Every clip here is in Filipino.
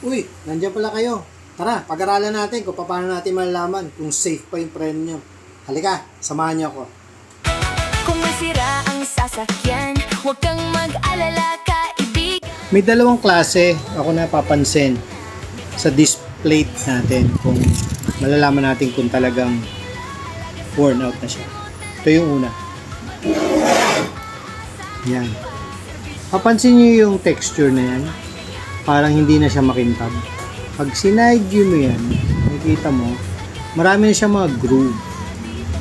Uy, nandiyan pala kayo. Tara, pag-aralan natin kung paano natin malalaman kung safe pa yung preno nyo. Halika, samahan niyo ako. Kung may sira ang sasakyan, huwag kang mag-alala, kaibig. May dalawang klase ako napapansin sa display natin kung malalaman natin kung talagang worn out na siya. Ito yung una. Yan. Papansin niyo yung texture na yan. Parang hindi na siya makintab. Pag sinide view mo yan, makikita mo, marami na siya mga groove.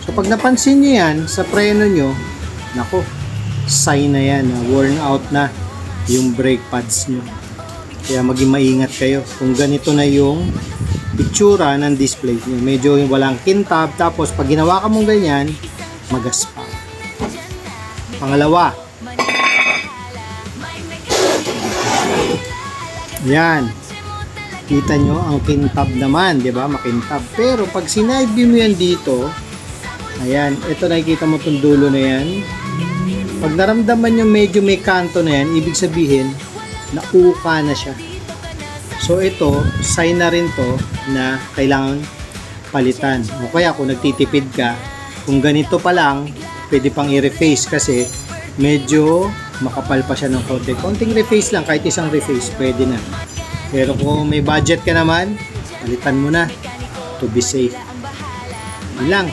So pag napansin niyo yan sa preno nyo, nako, sign na yan, worn out na yung brake pads nyo. Kaya maging maingat kayo kung ganito na yung itsura ng display nyo. Medyo walang kintab, tapos pag ginawa ka mong ganyan, magaspang. Pangalawa, yan. Kita nyo ang kintab naman, di ba? Makintab. Pero pag sinide view mo yan dito, ayan, ito nakikita mo itong dulo na yan. Pag naramdaman nyo medyo may kanto na yan, ibig sabihin, nauka na siya. So ito, sign na rin to na kailangan palitan. O kaya kung nagtitipid ka, kung ganito pa lang, pwede pang i-reface kasi medyo makapal pa siya ng konti. Konting reface lang, kahit isang reface, pwede na. Pero kung may budget ka naman, palitan mo na to be safe. Yun lang.